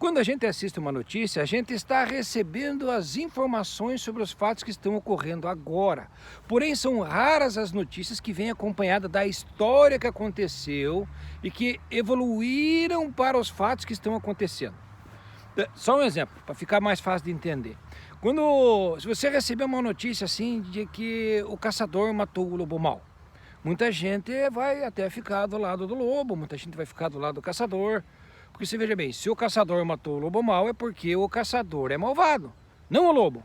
Quando a gente assiste uma notícia, a gente está recebendo as informações sobre os fatos que estão ocorrendo agora. Porém, são raras as notícias que vêm acompanhadas da história que aconteceu e que evoluíram para os fatos que estão acontecendo. Só um exemplo, para ficar mais fácil de entender. Se você receber uma notícia assim de que o caçador matou o lobo mau, muita gente vai até ficar do lado do lobo, muita gente vai ficar do lado do caçador. Porque você veja bem, se o caçador matou o lobo mau é porque o caçador é malvado, não o lobo.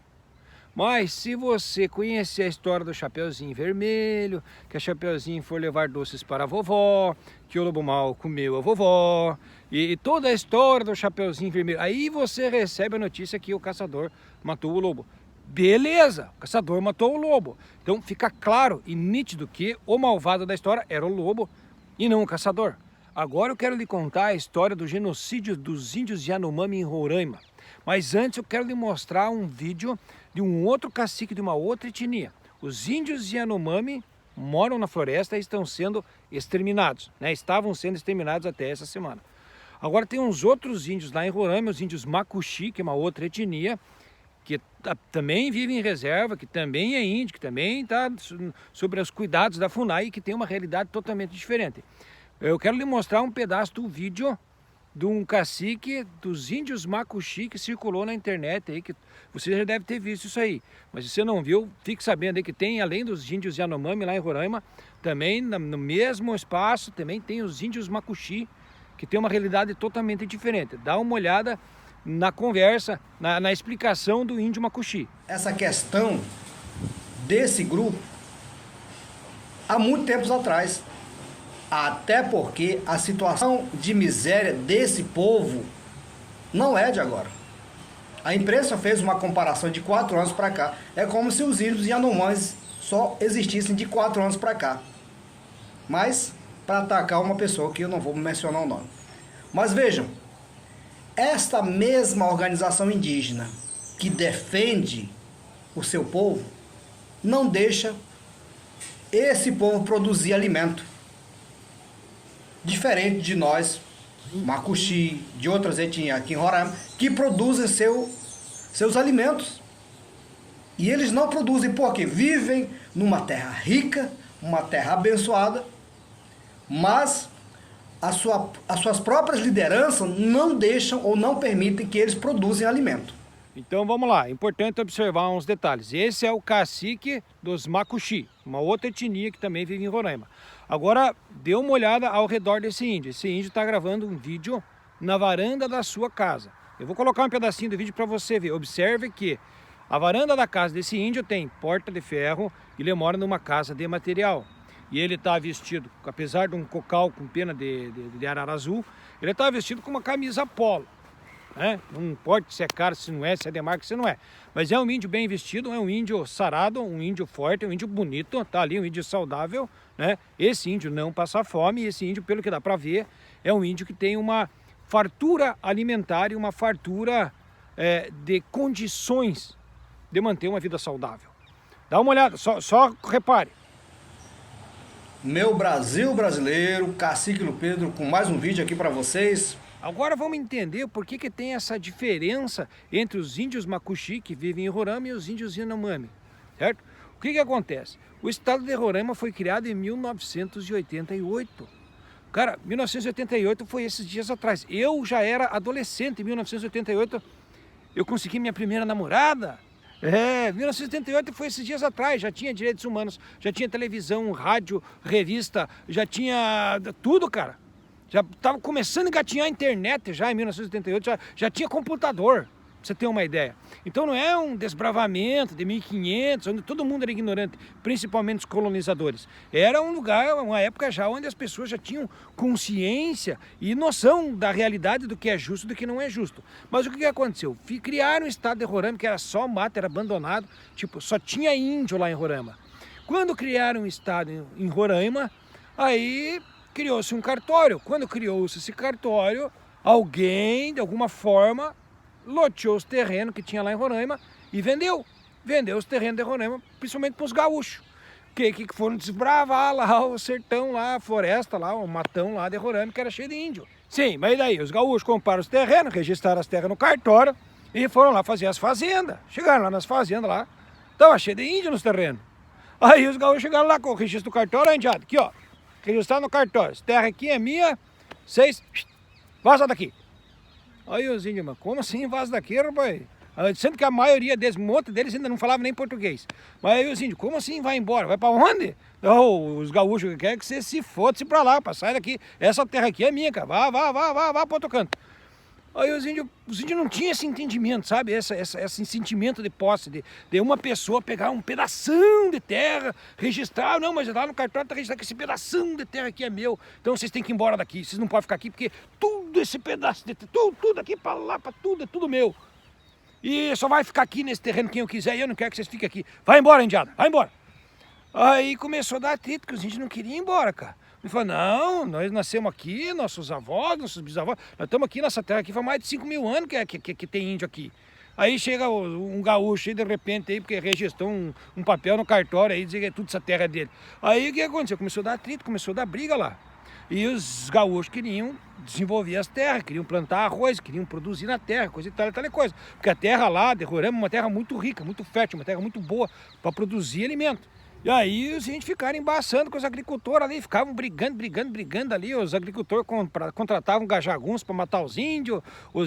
Mas se você conhecer a história do Chapeuzinho Vermelho, que a Chapeuzinho foi levar doces para a vovó, que o lobo mau comeu a vovó, e toda a história do Chapeuzinho Vermelho, aí você recebe a notícia que o caçador matou o lobo. Beleza, o caçador matou o lobo. Então fica claro e nítido que o malvado da história era o lobo e não o caçador. Agora eu quero lhe contar a história do genocídio dos índios Yanomami em Roraima. Mas antes eu quero lhe mostrar um vídeo de um outro cacique de uma outra etnia. Os índios Yanomami moram na floresta e estão sendo exterminados, né? Estavam sendo exterminados até essa semana. Agora tem uns outros índios lá em Roraima, os índios Macuxi, que é uma outra etnia, que também vive em reserva, que também é índio, que também está sob os cuidados da FUNAI e que tem uma realidade totalmente diferente. Eu quero lhe mostrar um pedaço do vídeo de um cacique dos índios Macuxi que circulou na internet aí, que você já deve ter visto isso aí. Mas se você não viu, fique sabendo aí que tem, além dos índios Yanomami lá em Roraima, também no mesmo espaço, também tem os índios Macuxi, que tem uma realidade totalmente diferente. Dá uma olhada na conversa, na explicação do índio Macuxi. Essa questão desse grupo, há muito tempos atrás, até porque a situação de miséria desse povo não é de agora. A imprensa fez uma comparação de 4 anos para cá. É como se os índios Yanomamis só existissem de 4 anos para cá. Mas para atacar uma pessoa que eu não vou mencionar o nome. Mas vejam, esta mesma organização indígena que defende o seu povo não deixa esse povo produzir alimento. Diferente de nós, Macuxi, de outras etnias aqui em Roraima, que produzem seus alimentos. E eles não produzem porque vivem numa terra rica, uma terra abençoada, mas as suas próprias lideranças não deixam ou não permitem que eles produzam alimento. Então vamos lá, é importante observar uns detalhes. Esse é o cacique dos Macuxi, uma outra etnia que também vive em Roraima. Agora, dê uma olhada ao redor desse índio. Esse índio está gravando um vídeo na varanda da sua casa. Eu vou colocar um pedacinho do vídeo para você ver. Observe que a varanda da casa desse índio tem porta de ferro e ele mora numa casa de material. E ele está vestido, apesar de um cocal com pena de arara azul, ele está vestido com uma camisa polo. Não importa se é caro, se não é, se é de marca, se não é. Mas é um índio bem vestido, é um índio sarado, um índio forte, um índio bonito, tá ali, um índio saudável, né? Esse índio não passa fome, e esse índio, pelo que dá para ver, é um índio que tem uma fartura alimentar e uma fartura de condições de manter uma vida saudável. Dá uma olhada, só repare. Meu Brasil brasileiro, Cacique Pedro, com mais um vídeo aqui para vocês. Agora vamos entender por que tem essa diferença entre os índios Macuxi, que vivem em Roraima, e os índios Yanomami, certo? O que acontece? O estado de Roraima foi criado em 1988. Cara, 1988 foi esses dias atrás. Eu já era adolescente em 1988, eu consegui minha primeira namorada. 1988 foi esses dias atrás, já tinha direitos humanos, já tinha televisão, rádio, revista, já tinha tudo, cara. Já estava começando a engatinhar a internet já em 1988, já tinha computador, pra você ter uma ideia. Então não é um desbravamento de 1500, onde todo mundo era ignorante, principalmente os colonizadores. Era um lugar, uma época já onde as pessoas já tinham consciência e noção da realidade do que é justo e do que não é justo. Mas o que aconteceu? Criaram um estado de Roraima que era só mato, era abandonado, tipo, só tinha índio lá em Roraima. Quando criaram um estado em Roraima, aí criou-se um cartório. Quando criou-se esse cartório, alguém, de alguma forma, loteou os terrenos que tinha lá em Roraima e vendeu. Vendeu os terrenos de Roraima, principalmente para os gaúchos, que foram desbravar lá o sertão, lá, a floresta, lá, o matão lá de Roraima, que era cheio de índio. Sim, mas daí os gaúchos compraram os terrenos, registraram as terras no cartório e foram lá fazer as fazendas. Chegaram lá nas fazendas lá, tava cheio de índio nos terrenos. Aí os gaúchos chegaram lá com o registro do cartório, indiado, aqui ó, registrado no cartório, essa terra aqui é minha, vocês, vaza daqui. Aí os índios, mas como assim vaza daqui, rapaz? Sendo que a maioria deles, um monte deles ainda não falava nem português. Mas aí os índios, como assim vai embora? Vai pra onde? Oh, os gaúchos querem que você se foda-se pra lá, pra sair daqui. Essa terra aqui é minha, cara. Vá pro outro canto. Aí os índios não tinham esse entendimento, sabe? Esse sentimento de posse, de uma pessoa pegar um pedação de terra, registrar, não, mas lá no cartório está registrado que esse pedação de terra aqui é meu, então vocês têm que ir embora daqui, vocês não podem ficar aqui, porque tudo esse pedaço de terra, tudo aqui para lá, para tudo, é tudo meu. E só vai ficar aqui nesse terreno quem eu quiser e eu não quero que vocês fiquem aqui. Vai embora, indiada, vai embora. Aí começou a dar atrito, que os índios não queriam ir embora, cara. Ele falou, não, nós nascemos aqui, nossos avós, nossos bisavós, nós estamos aqui nessa terra aqui faz mais de 5 mil anos que tem índio aqui. Aí chega um gaúcho aí de repente aí, porque registrou um papel no cartório aí, dizer que é tudo essa terra dele. Aí o que aconteceu? Começou a dar atrito, começou a dar briga lá. E os gaúchos queriam desenvolver as terras, queriam plantar arroz, queriam produzir na terra, coisa e tal coisa. Porque a terra lá de Roraima é uma terra muito rica, muito fértil, uma terra muito boa para produzir alimento. E aí os índios ficaram embaçando com os agricultores ali, ficavam brigando ali. Os agricultores contratavam jaguns para matar os índios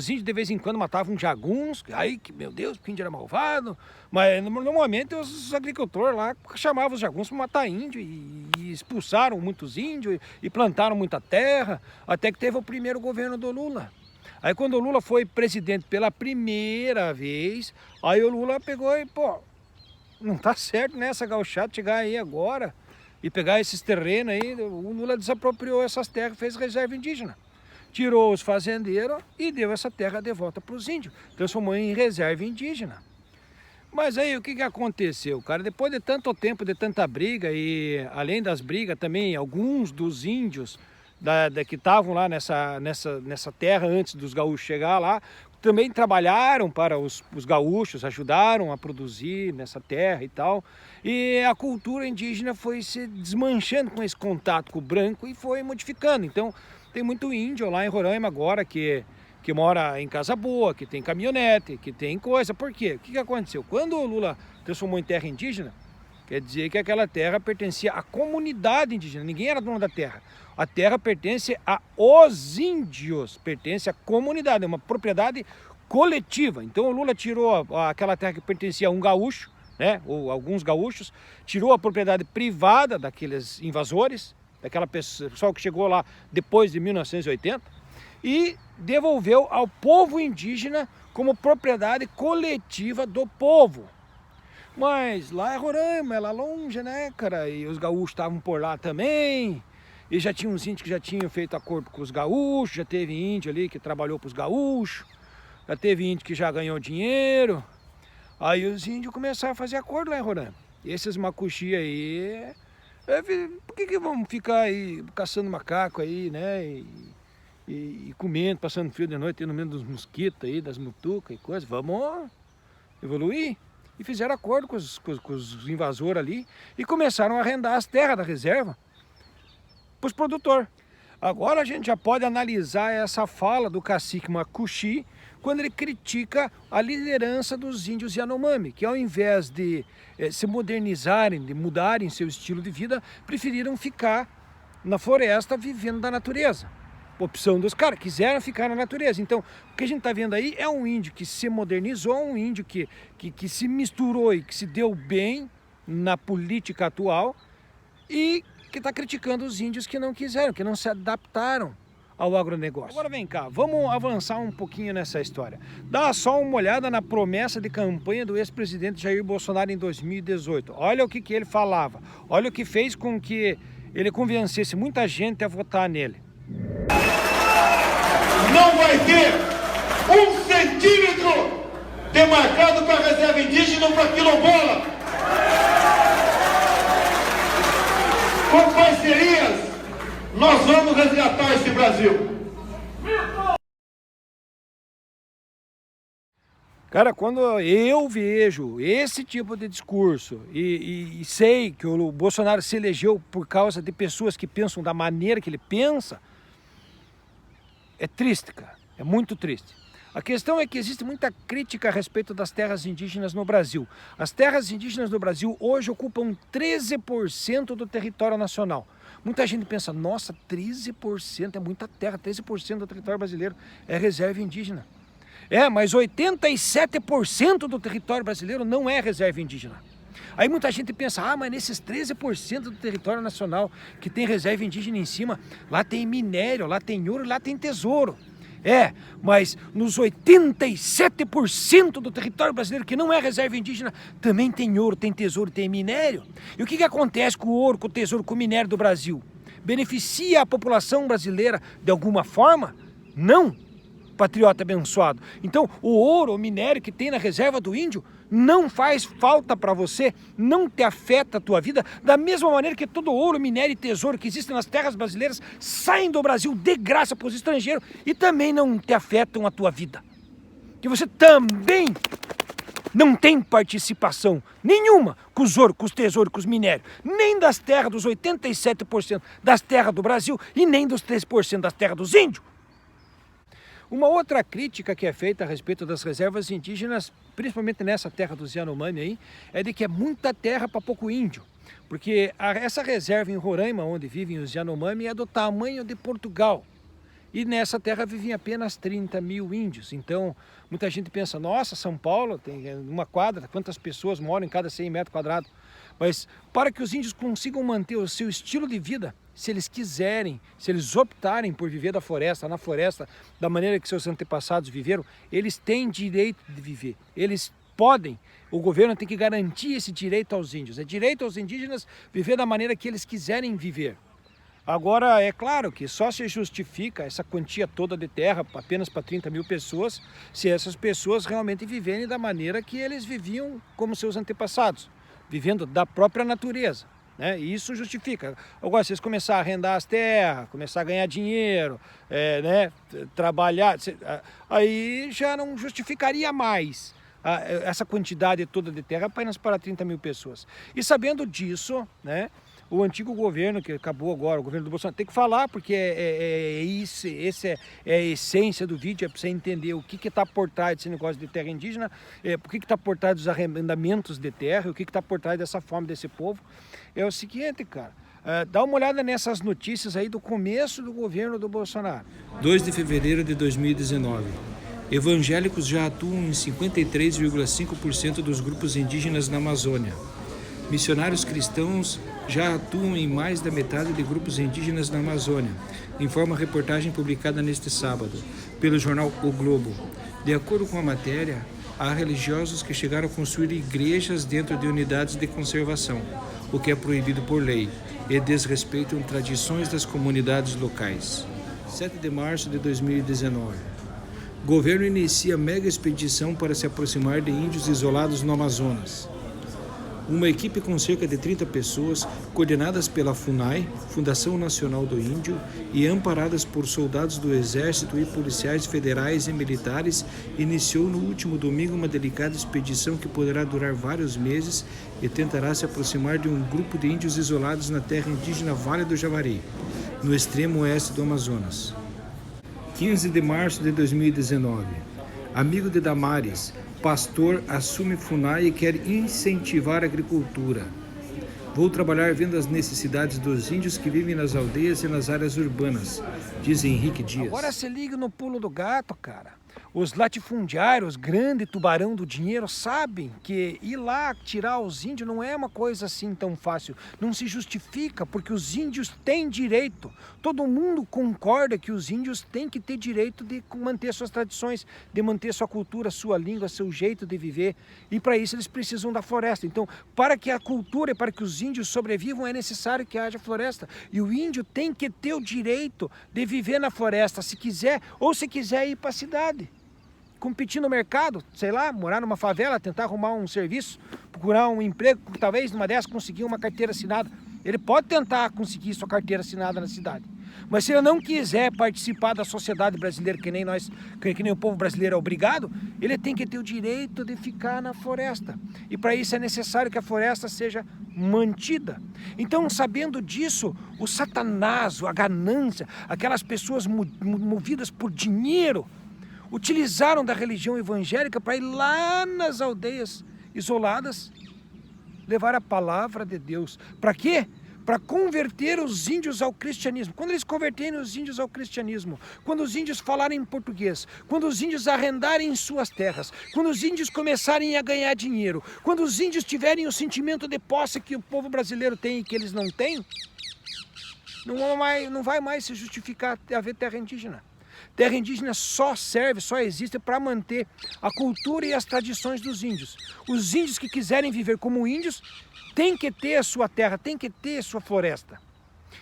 de vez em quando matavam jaguns. Aí, meu Deus, o índio era malvado. Mas normalmente os agricultores lá chamavam os jaguns para matar índio e expulsaram muitos índios e plantaram muita terra, até que teve o primeiro governo do Lula. Aí quando o Lula foi presidente pela primeira vez, aí o Lula pegou e, pô, não tá certo, né, essa gauchada chegar aí agora e pegar esses terrenos aí. O Lula desapropriou essas terras, fez reserva indígena. Tirou os fazendeiros e deu essa terra de volta para os índios. Transformou em reserva indígena. Mas aí o que aconteceu, cara? Depois de tanto tempo, de tanta briga e além das brigas também, alguns dos índios que estavam lá nessa terra antes dos gaúchos chegar lá, também trabalharam para os gaúchos, ajudaram a produzir nessa terra e tal. E a cultura indígena foi se desmanchando com esse contato com o branco e foi modificando. Então tem muito índio lá em Roraima agora que mora em casa boa, que tem caminhonete, que tem coisa. Por quê? O que aconteceu? Quando o Lula transformou em terra indígena, quer dizer que aquela terra pertencia à comunidade indígena, ninguém era dono da terra. A terra pertence aos índios, pertence à comunidade, é uma propriedade coletiva. Então o Lula tirou aquela terra que pertencia a um gaúcho, né, ou alguns gaúchos, tirou a propriedade privada daqueles invasores, daquela pessoal que chegou lá depois de 1980, e devolveu ao povo indígena como propriedade coletiva do povo. Mas lá é Roraima, é lá longe, né, cara? E os gaúchos estavam por lá também. E já tinha uns índios que já tinham feito acordo com os gaúchos, já teve índio ali que trabalhou para os gaúchos, já teve índio que já ganhou dinheiro. Aí os índios começaram a fazer acordo lá em Roraima. E esses macuxi aí, por que vamos ficar aí caçando macaco aí, né? E comendo, passando frio de noite no meio dos mosquitos aí, das mutucas e coisa. Vamos evoluir. E fizeram acordo com os invasores ali e começaram a arrendar as terras da reserva para os produtores. Agora a gente já pode analisar essa fala do cacique Macuxi quando ele critica a liderança dos índios Yanomami, que ao invés de se modernizarem, de mudarem seu estilo de vida, preferiram ficar na floresta vivendo da natureza. Opção dos caras, quiseram ficar na natureza. Então, o que a gente está vendo aí é um índio que se modernizou, um índio que se misturou e que se deu bem na política atual e que está criticando os índios que não quiseram, que não se adaptaram ao agronegócio. Agora vem cá, vamos avançar um pouquinho nessa história. Dá só uma olhada na promessa de campanha do ex-presidente Jair Bolsonaro em 2018. Olha o que ele falava, olha o que fez com que ele convencesse muita gente a votar nele. Não vai ter 1 centímetro demarcado para reserva indígena ou para quilombola. Com parcerias, nós vamos resgatar esse Brasil. Cara, quando eu vejo esse tipo de discurso e sei que o Bolsonaro se elegeu por causa de pessoas que pensam da maneira que ele pensa, É triste, cara. É muito triste. A questão é que existe muita crítica a respeito das terras indígenas no Brasil. As terras indígenas no Brasil hoje ocupam 13% do território nacional. Muita gente pensa, nossa, 13% é muita terra, 13% do território brasileiro é reserva indígena. Mas 87% do território brasileiro não é reserva indígena. Aí muita gente pensa, mas nesses 13% do território nacional que tem reserva indígena em cima, lá tem minério, lá tem ouro, lá tem tesouro. Mas nos 87% do território brasileiro que não é reserva indígena, também tem ouro, tem tesouro, tem minério. E o que acontece com o ouro, com o tesouro, com o minério do Brasil? Beneficia a população brasileira de alguma forma? Não, patriota abençoado. Então, o ouro, o minério que tem na reserva do índio, não faz falta para você, não te afeta a tua vida, da mesma maneira que todo ouro, minério e tesouro que existem nas terras brasileiras saem do Brasil de graça para os estrangeiros e também não te afetam a tua vida. Que você também não tem participação nenhuma com os ouro, com os tesouros, com os minérios, nem das terras dos 87% das terras do Brasil e nem dos 3% das terras dos índios. Uma outra crítica que é feita a respeito das reservas indígenas, principalmente nessa terra dos Yanomami aí, é de que é muita terra para pouco índio. Porque essa reserva em Roraima, onde vivem os Yanomami, é do tamanho de Portugal. E nessa terra vivem apenas 30 mil índios. Então, muita gente pensa, nossa, São Paulo tem uma quadra, quantas pessoas moram em cada 100 metros quadrados? Mas para que os índios consigam manter o seu estilo de vida, se eles quiserem, se eles optarem por viver na floresta, da maneira que seus antepassados viveram, eles têm direito de viver. Eles podem, o governo tem que garantir esse direito aos índios. É direito aos indígenas viver da maneira que eles quiserem viver. Agora, é claro que só se justifica essa quantia toda de terra apenas para 30 mil pessoas, se essas pessoas realmente viverem da maneira que eles viviam como seus antepassados, vivendo da própria natureza. E isso justifica. Agora, se eles começarem a arrendar as terras, começar a ganhar dinheiro, trabalhar, aí já não justificaria mais essa quantidade toda de terra apenas para 30 mil pessoas. E sabendo disso, o antigo governo, que acabou agora, o governo do Bolsonaro, tem que falar, porque essa é a essência do vídeo, é para você entender o que está por trás desse negócio de terra indígena, por que está por trás dos arrendamentos de terra, o que está por trás dessa fome desse povo. É o seguinte, cara, dá uma olhada nessas notícias aí do começo do governo do Bolsonaro. 2 de fevereiro de 2019. Evangélicos já atuam em 53,5% dos grupos indígenas na Amazônia. Missionários cristãos já atuam em mais da metade de grupos indígenas na Amazônia, informa a reportagem publicada neste sábado pelo jornal O Globo. De acordo com a matéria, há religiosos que chegaram a construir igrejas dentro de unidades de conservação, o que é proibido por lei, e desrespeitam tradições das comunidades locais. 7 de março de 2019. Governo inicia mega expedição para se aproximar de índios isolados no Amazonas. Uma equipe com cerca de 30 pessoas, coordenadas pela FUNAI, Fundação Nacional do Índio, e amparadas por soldados do Exército e policiais federais e militares, iniciou no último domingo uma delicada expedição que poderá durar vários meses e tentará se aproximar de um grupo de índios isolados na terra indígena Vale do Javari, no extremo oeste do Amazonas. 15 de março de 2019. Amigo de Damares, pastor assume FUNAI e quer incentivar a agricultura. Vou trabalhar vendo as necessidades dos índios que vivem nas aldeias e nas áreas urbanas, diz Henrique Dias. Agora se liga no pulo do gato, cara. Os latifundiários, grande tubarão do dinheiro, sabem que ir lá tirar os índios não é uma coisa assim tão fácil. Não se justifica, porque os índios têm direito. Todo mundo concorda que os índios têm que ter direito de manter suas tradições, de manter sua cultura, sua língua, seu jeito de viver. E para isso eles precisam da floresta. Então, para que a cultura e para que os índios sobrevivam, é necessário que haja floresta. E o índio tem que ter o direito de viver na floresta, se quiser, ou se quiser ir para a cidade. Competir no mercado, sei lá, morar numa favela, tentar arrumar um serviço, procurar um emprego, talvez numa dessas conseguir uma carteira assinada. Ele pode tentar conseguir sua carteira assinada na cidade. Mas se ele não quiser participar da sociedade brasileira, que nem nós, que nem o povo brasileiro é obrigado, ele tem que ter o direito de ficar na floresta. E para isso é necessário que a floresta seja mantida. Então, sabendo disso, o Satanás, a ganância, aquelas pessoas movidas por dinheiro, utilizaram da religião evangélica para ir lá nas aldeias isoladas, levar a palavra de Deus. Para quê? Para converter os índios ao cristianismo. Quando eles converterem os índios ao cristianismo, quando os índios falarem português, quando os índios arrendarem suas terras, quando os índios começarem a ganhar dinheiro, quando os índios tiverem o sentimento de posse que o povo brasileiro tem e que eles não têm, não vai mais se justificar haver terra indígena. Terra indígena só serve, só existe para manter a cultura e as tradições dos índios. Os índios que quiserem viver como índios tem que ter a sua terra, tem que ter a sua floresta.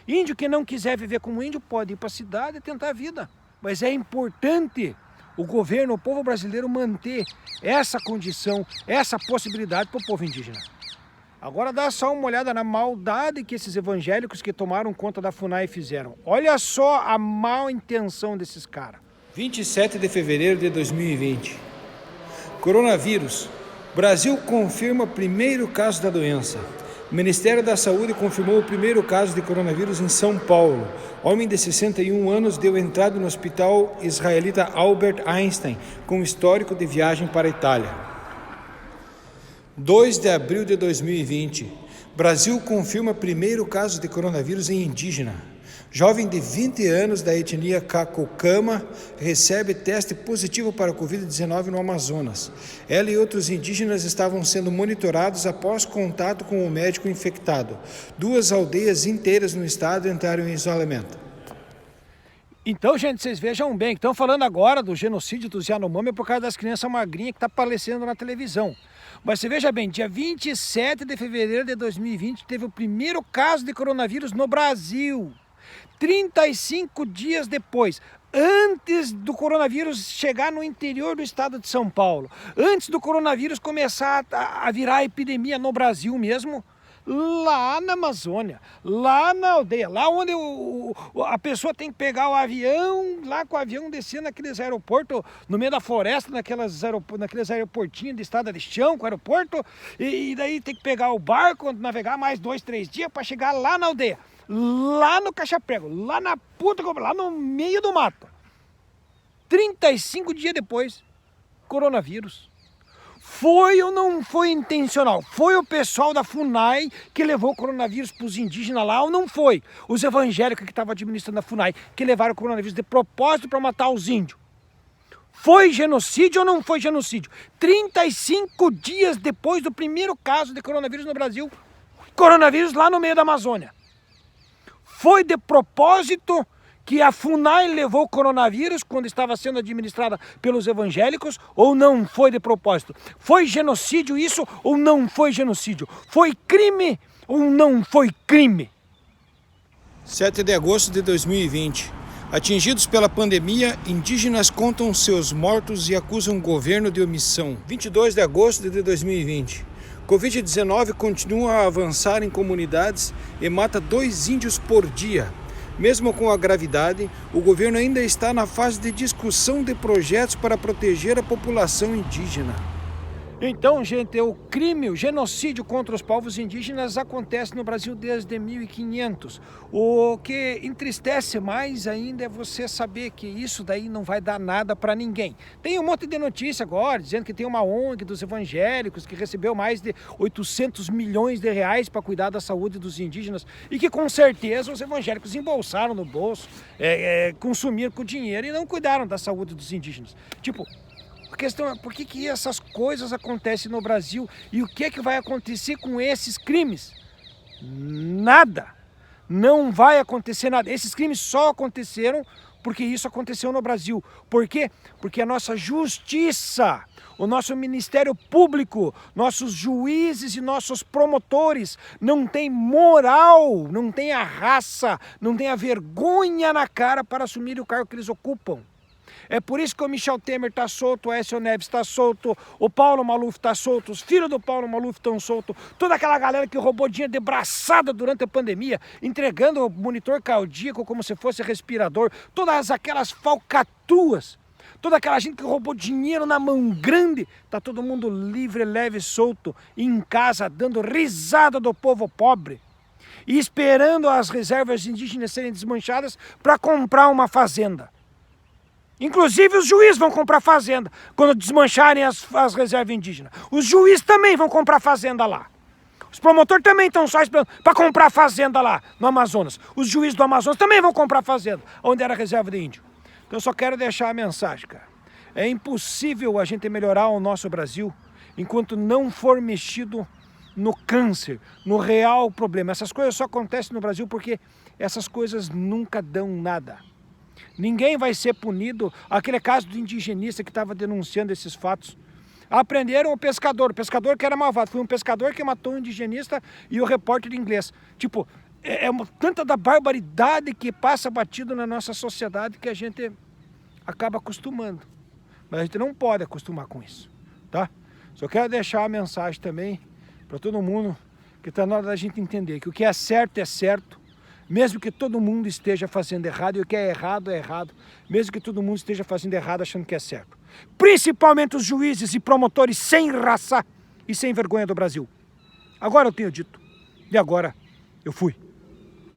Índio que não quiser viver como índio pode ir para a cidade e tentar a vida. Mas é importante o governo, o povo brasileiro manter essa condição, essa possibilidade para o povo indígena. Agora dá só uma olhada na maldade que esses evangélicos que tomaram conta da FUNAI fizeram. Olha só a má intenção desses caras. 27 de fevereiro de 2020. Coronavírus. Brasil confirma primeiro caso da doença. O Ministério da Saúde confirmou o primeiro caso de coronavírus em São Paulo. Homem de 61 anos deu entrada no hospital israelita Albert Einstein, com histórico de viagem para a Itália. 2 de abril de 2020. Brasil confirma primeiro caso de coronavírus em indígena. Jovem de 20 anos da etnia Cacocama recebe teste positivo para a Covid-19 no Amazonas. Ela e outros indígenas estavam sendo monitorados após contato com o médico infectado. 2 aldeias inteiras no estado entraram em isolamento. Então, gente, vocês vejam bem, estão falando agora do genocídio dos Yanomami por causa das crianças magrinhas que estão aparecendo na televisão. Mas você veja bem, dia 27 de fevereiro de 2020 teve o primeiro caso de coronavírus no Brasil. 35 dias depois, antes do coronavírus chegar no interior do estado de São Paulo, antes do coronavírus começar a virar epidemia no Brasil mesmo, lá na Amazônia, lá na aldeia, lá onde a pessoa tem que pegar o avião, lá com o avião descer naqueles aeroportos, no meio da floresta, naqueles aeroportinhos de estrada de chão com o aeroporto, e daí tem que pegar o barco, navegar mais 2, 3 dias para chegar lá na aldeia. Lá no Caixaprego, lá na puta, lá no meio do mato. 35 dias depois, coronavírus. Foi ou não foi intencional? Foi o pessoal da FUNAI que levou o coronavírus para os indígenas lá ou não foi? Os evangélicos que estavam administrando a FUNAI que levaram o coronavírus de propósito para matar os índios? Foi genocídio ou não foi genocídio? 35 dias depois do primeiro caso de coronavírus no Brasil, coronavírus lá no meio da Amazônia. Foi de propósito que a FUNAI levou o coronavírus quando estava sendo administrada pelos evangélicos ou não foi de propósito? Foi genocídio isso ou não foi genocídio? Foi crime ou não foi crime? 7 de agosto de 2020. Atingidos pela pandemia, indígenas contam seus mortos e acusam o governo de omissão. 22 de agosto de 2020. Covid-19 continua a avançar em comunidades e mata 2 índios por dia. Mesmo com a gravidade, o governo ainda está na fase de discussão de projetos para proteger a população indígena. Então, gente, o crime, o genocídio contra os povos indígenas acontece no Brasil desde 1500. O que entristece mais ainda é você saber que isso daí não vai dar nada para ninguém. Tem um monte de notícia agora, dizendo que tem uma ONG dos evangélicos que recebeu mais de 800 milhões de reais para cuidar da saúde dos indígenas e que com certeza os evangélicos embolsaram no bolso, consumiram com dinheiro e não cuidaram da saúde dos indígenas. Tipo, a questão é por que essas coisas acontecem no Brasil e o que é que vai acontecer com esses crimes? Nada. Não vai acontecer nada. Esses crimes só aconteceram porque isso aconteceu no Brasil. Por quê? Porque a nossa justiça, o nosso Ministério Público, nossos juízes e nossos promotores não têm moral, não têm a raça, não têm a vergonha na cara para assumir o cargo que eles ocupam. É por isso que o Michel Temer está solto, o Aécio Neves está solto, o Paulo Maluf está solto, os filhos do Paulo Maluf estão soltos, toda aquela galera que roubou dinheiro de braçada durante a pandemia, entregando o monitor cardíaco como se fosse respirador, todas aquelas falcatruas, toda aquela gente que roubou dinheiro na mão grande, tá todo mundo livre, leve, solto, em casa, dando risada do povo pobre e esperando as reservas indígenas serem desmanchadas para comprar uma fazenda. Inclusive os juízes vão comprar fazenda quando desmancharem as reservas indígenas. Os juízes também vão comprar fazenda lá. Os promotores também estão só esperando para comprar fazenda lá no Amazonas. Os juízes do Amazonas também vão comprar fazenda, onde era a reserva de índio. Então eu só quero deixar a mensagem, cara. É impossível a gente melhorar o nosso Brasil enquanto não for mexido no câncer, no real problema. Essas coisas só acontecem no Brasil porque essas coisas nunca dão nada. Ninguém vai ser punido. Aquele caso do indigenista que estava denunciando esses fatos. Aprenderam o pescador que era malvado. Foi um pescador que matou um indigenista e o repórter inglês. Tipo, tanta da barbaridade que passa batido na nossa sociedade que a gente acaba acostumando. Mas a gente não pode acostumar com isso, tá? Só quero deixar a mensagem também para todo mundo que está na hora da gente entender que o que é certo, mesmo que todo mundo esteja fazendo errado, e o que é errado, mesmo que todo mundo esteja fazendo errado achando que é certo. Principalmente os juízes e promotores sem raça e sem vergonha do Brasil. Agora eu tenho dito, e agora eu fui.